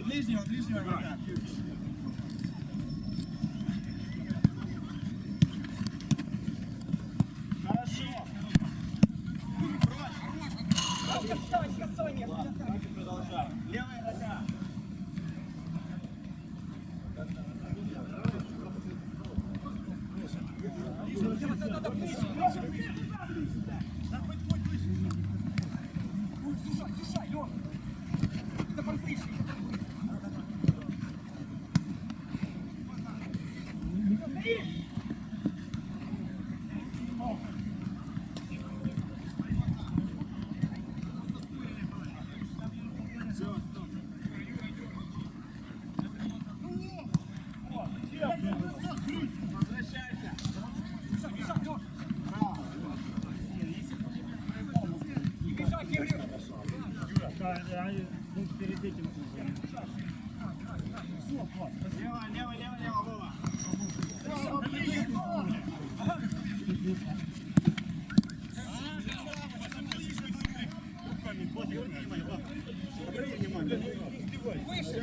Ближнего играть. Продолжай. Левая нога. Сушай, Лёх! Это подпиши! Перед этим. Лево, Вова. Выше!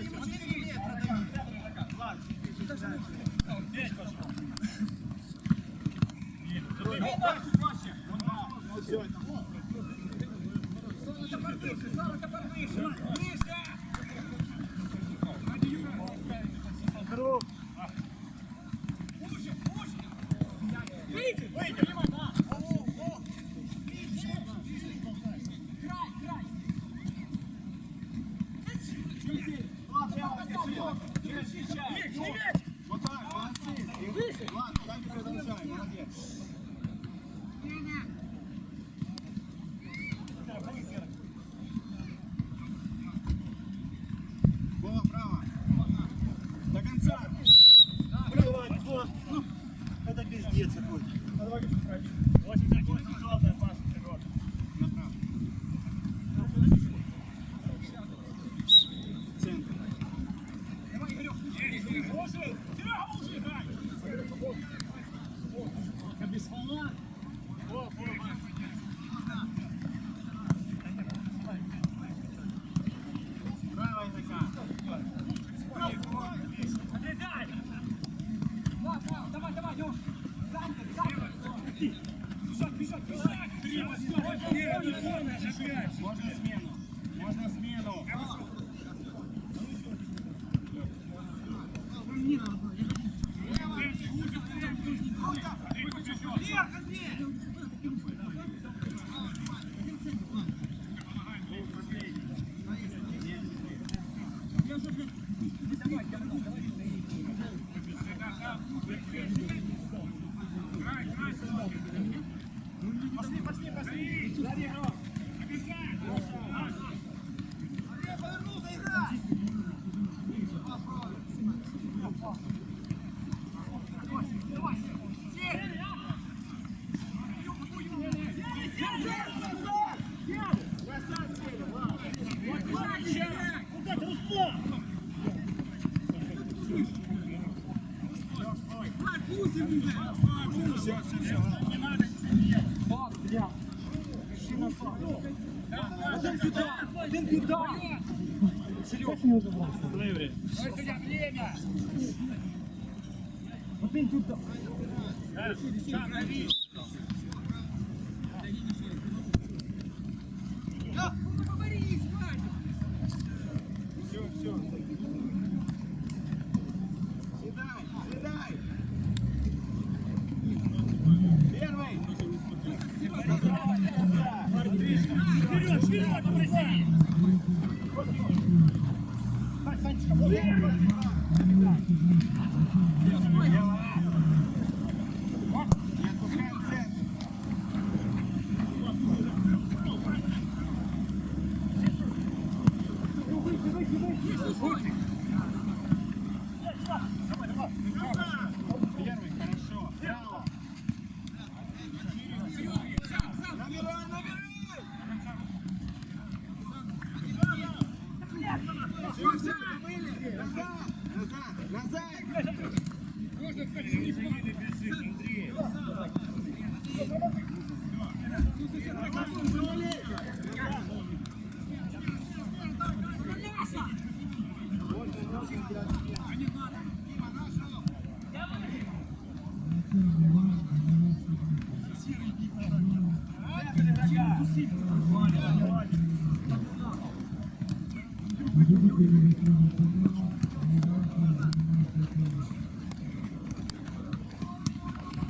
Все, вот так, молодцы. Ладно, так и продолжай, молодец. Вова, право. До конца. Это пиздец какой-то. 88 желтая, Паша, вперед. Направо. Центр. Давай, Игорёк! Лучше! Серега, лучше играй! Без фола. Правая нога. Отрезай! Давай, Лёш! Сам ты! Бежать! Можно смену. Пошли. Повернулся, играй! Куда ты ушла? Все. Не надо. Один сюда! Время. Время! Один туда. Все. Седай. Первый. Вперед, попроси. Не отпускаем центр. Первый, хорошо. Право. Набирай. Все, забыли. Назад.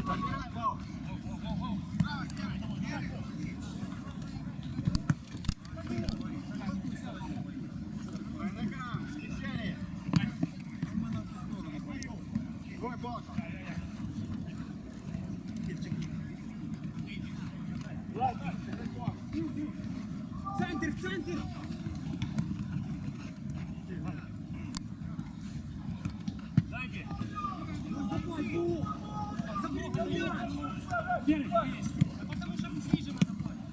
Забирай, Вов. Ногам, движение. Твой бок. Центр, центр! Сзади! Потому что ниже надо брать.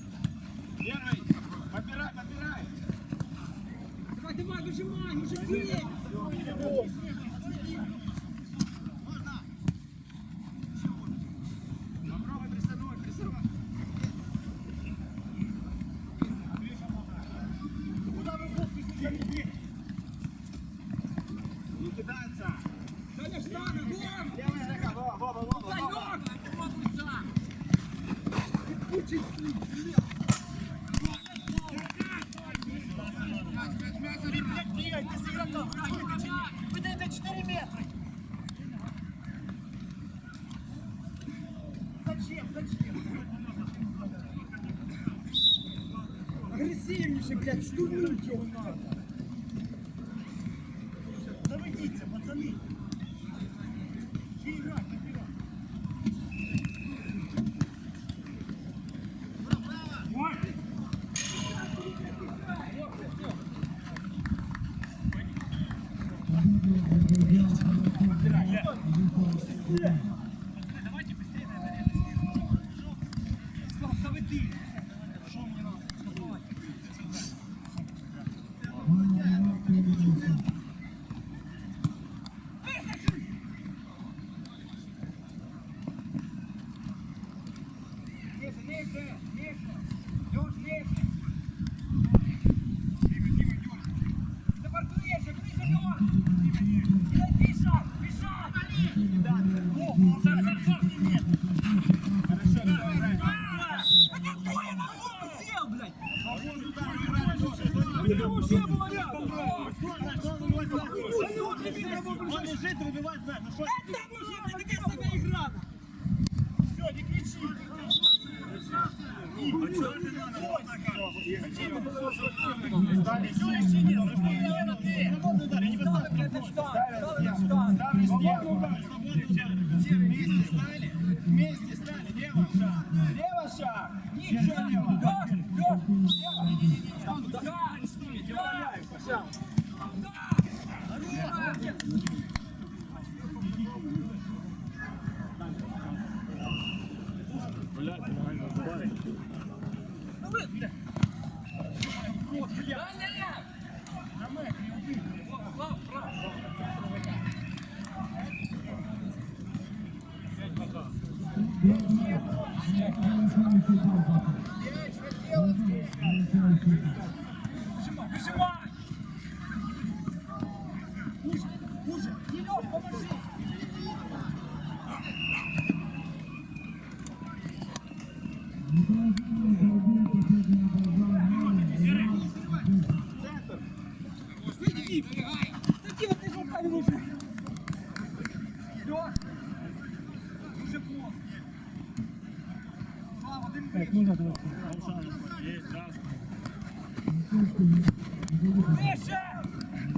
Первый. Подбирай, подбирай. Давай, давай, выжимай, мужики! Попробуй прессануть, прессануть. Не кидаться. Даня, штана, вон! Левая нога, Вова. Санек! Выдай это 4 метра. Зачем? Агрессивнейше, блядь, штурмуйте его надо! Заводите, пацаны. Играть, играть. Давайте быстрее, наверное. Слав, заводи! Что мне надо? Он лежит, выбивает, знает. Ну что? Все, не кричи! Ставишь стену. Свободный удар, я не поставлю. Ставишь стену. Вместе стали. Лево шаг. Лево шаг. Еще лево. Так, ну надо.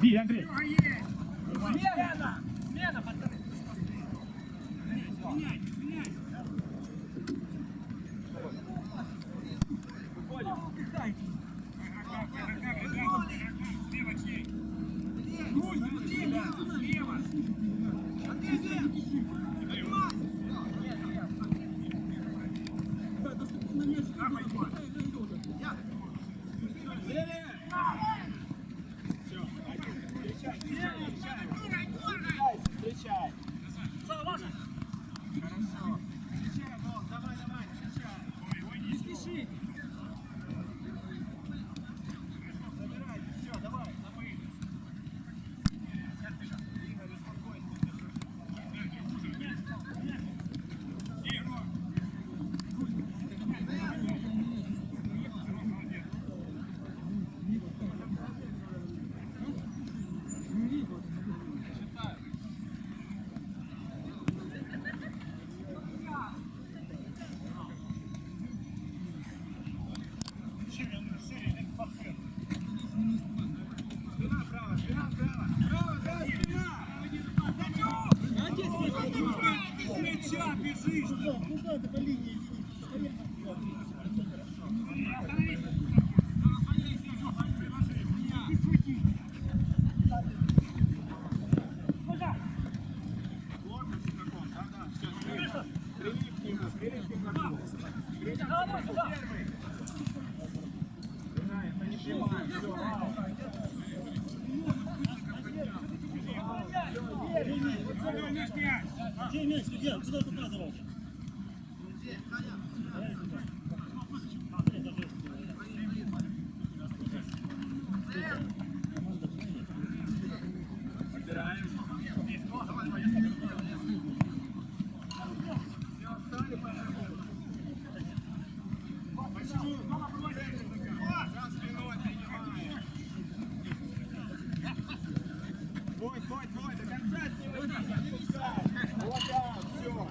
Бей, Андрей. Смена! Смена, пацаны! Меняйте, меняйте! Отдыхайте! Слева чей? Слева! Встречай. Хорошо! Встречай, Вов. Давай, встречай. Не спешите! Куда ты по линии иди? Где мяч? Где? Куда показывал? Твой, до конца с ним иди, не пускай. Вот так, все.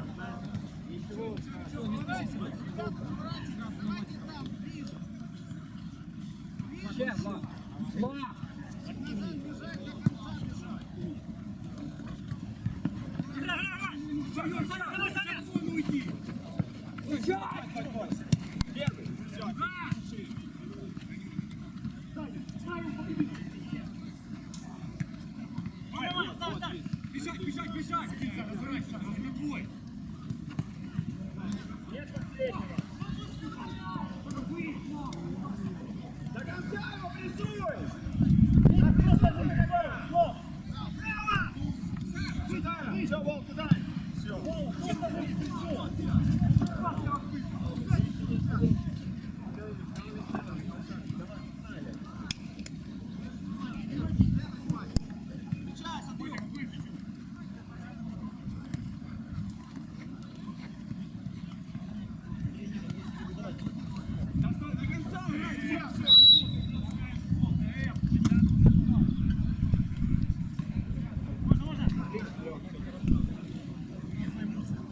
Ничего. Первый, все. Бежать, бежать, бежать! Разбирайся, возьми твой! Нет последнего. До конца его прессуй! Так просто не забывай. Слов. Все, Волк, туда! Все. Просто не забывай.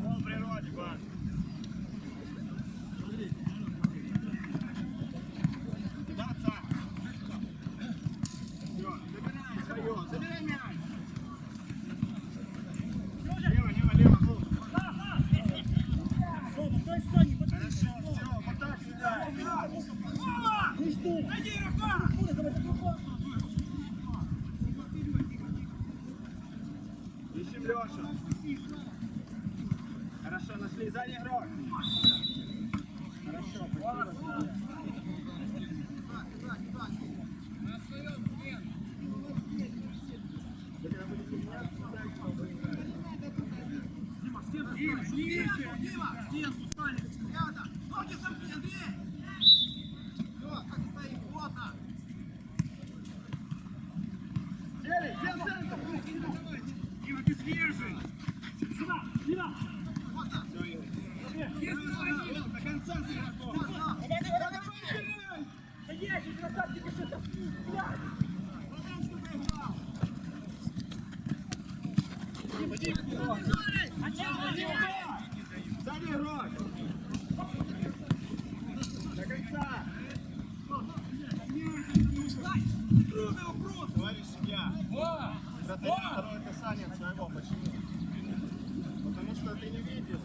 Пол природе, Ван. До отца. Все, забирай свое, забирай мяч. Лево, Волк. Рома, дай Сане, Хорошо, все, вот так сюда. ну что? Найди игрока! Ищем Лешу. Хорошо, нашли. Сзади игрок. Хорошо, спасибо. Стенку стали! Рядом! Ноги замки, Андрей! Все, так и стоим, плотно! Сели, все в центр. Дима, ты свежий! Сюда, сюда. Все, Игорь. До конца с игроком. Да есть, еще красавчик, еще там. Блядь. Сзади игрок. До конца. Товарищ судья. Вратаря второе касание своего. Почему? Потому что ты не видел.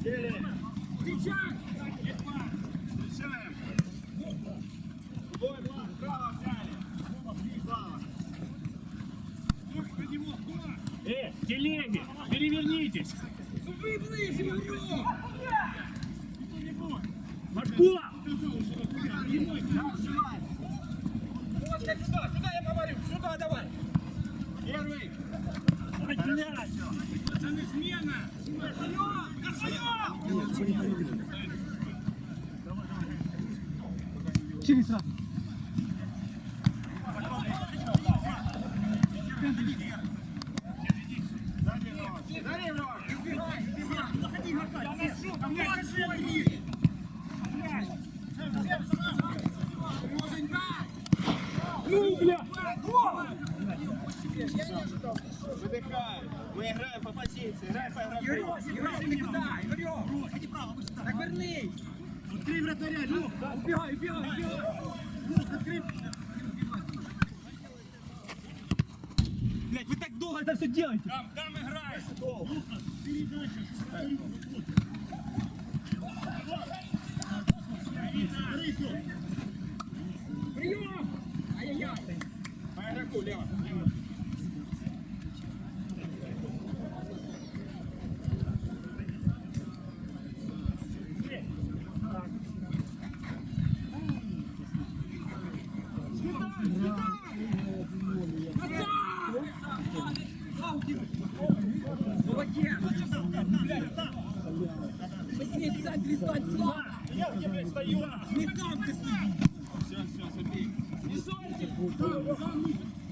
Сели. Встречаем. Бой, право взяли. Телеги, перевернитесь. Вы ближе, игрок! Маркула! Сюда я говорю! Сюда давай! Первый. Ай, блядь! Пацаны, смена! На своем! Через раз. Сзади игрок. Я ношу, там мяч свой! Ну, бля! Выдыхай. Мы играем по позиции. Играем по игроку. Ігорьок, ти куди? Ігорьок! Ході право, ось так. Так вернись! Відкрий вратаря, Люк! Убігай, убігай, убігай! Люк, відкрий! Блядь, ви так довго це все делаете! Там играешь! Прием! Ай-яй-яй! По игроку, лево. Молодец! Быстрее в центре стать, Слава! Я тебе стою! Не там ты стоишь! Все, забей.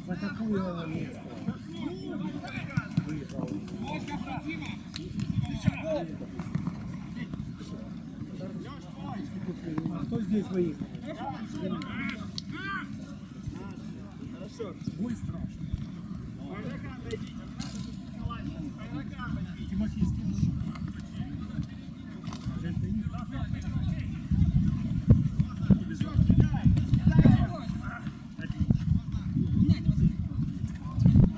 За какую место? А кто здесь выехал? Хорошо. Бой страшный. По игрокам дойдите. По игрокам дойдите. Тимофейский. Все, кидай. Кидай.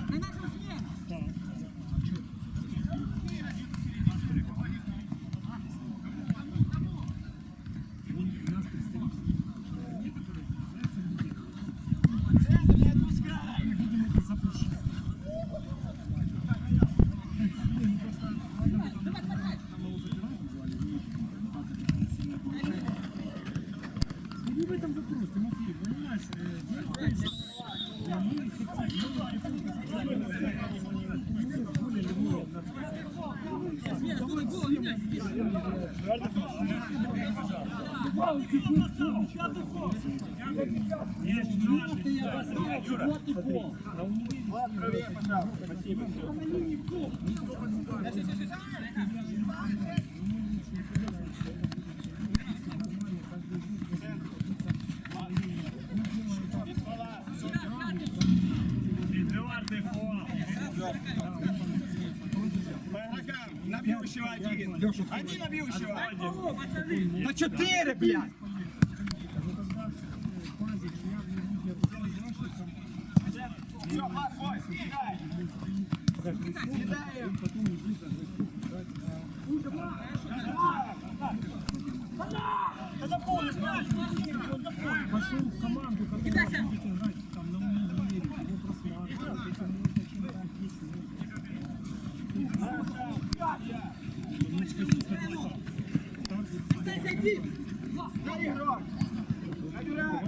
На нашу смену! Центр не отпускай. Не в этом вопрос, Тимофей, понимаешь? Влад, правее, пожалуйста. Спасибо. Четвертый фол. По игрокам. На бьющего один. Один на бьющего. На 4, блядь! Все, Влад, бой. Кидай. Кидай. Пошел в команду, которая будет играть там на уровне, его просматривать, этим очень да, Дай игрок. Набирай.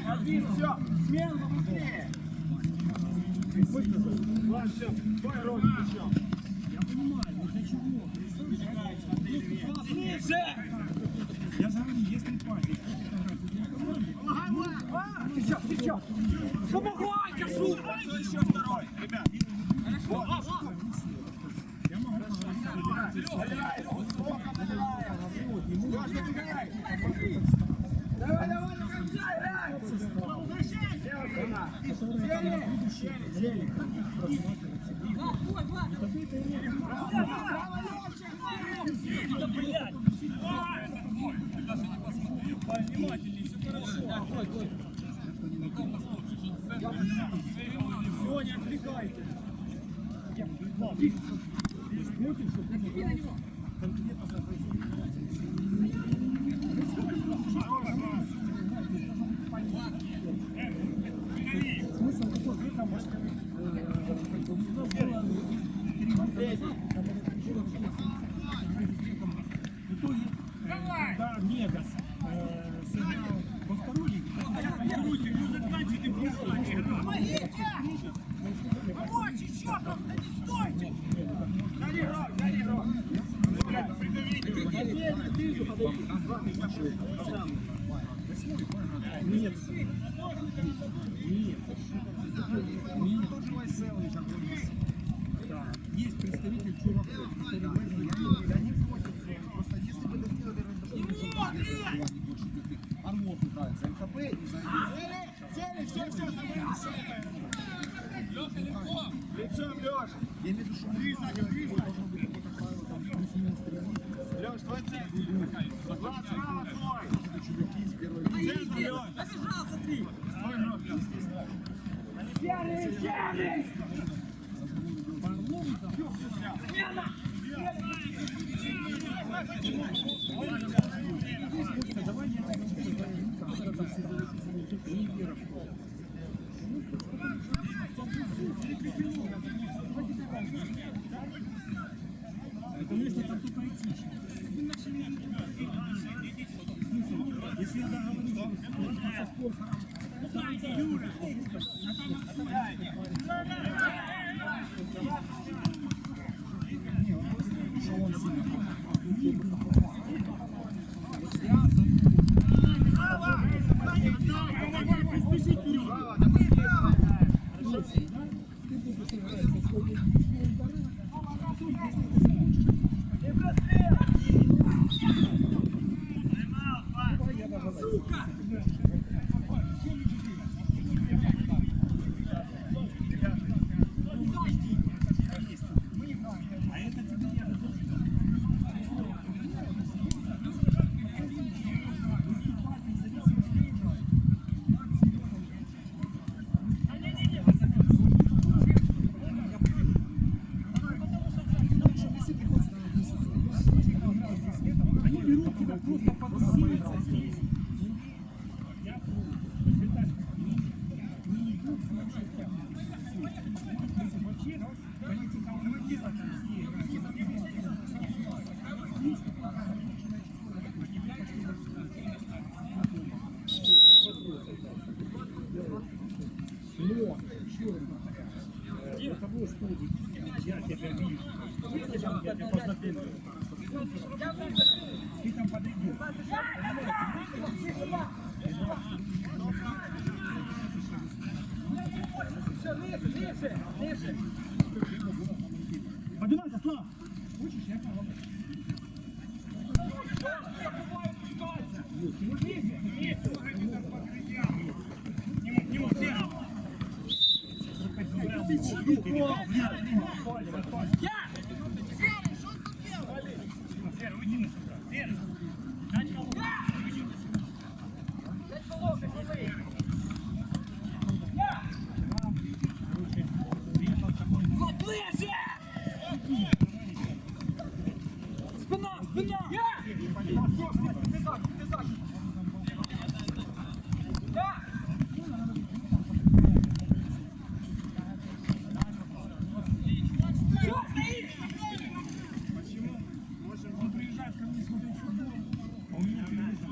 Один, все. Смело, быстрее. Влад, все. Твой рот еще. Я понимаю, но для чего? Я же говорю, если память, Ты чё? Помогай, кажу! Еще второй. Ребят. Вот. я могу поговорить. Давай, давай, до конца играй! Повнимательней, все хорошо. Все, не отвлекайте. Смотрим, что конкретно смысл такой, вы там можете в итоге, когда Мегас сыграл во второй лиге, Помогите! Помочь, чёртов! Да не стойте! Дай игрок, дай игрок. нет. Да. Есть представитель чураков, который я не против. Влад, справа твой! Побежал, смотри! Конечно, там только айтишник. Если я договорюсь, что со спонсором, Юра, они берут тебя просто подсилиться здесь. Я не идут, значит, вообще, политика командира там но, еще раз повторяю, для того, чтобы я тебя вижу, я тебя познакомлю, ты там подойдешь. Поднимайся, Слав! Хочешь, я помогу. Спина! Спина! Он приезжает ко мне смотреть футбол, а у меня телевизор.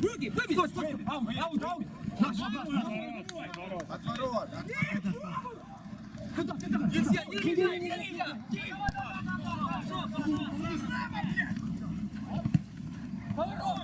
Руки, выбей! Стой, стой! Аут, аут! От ворот! Туда! Нельзя! Нельзя! Поворот!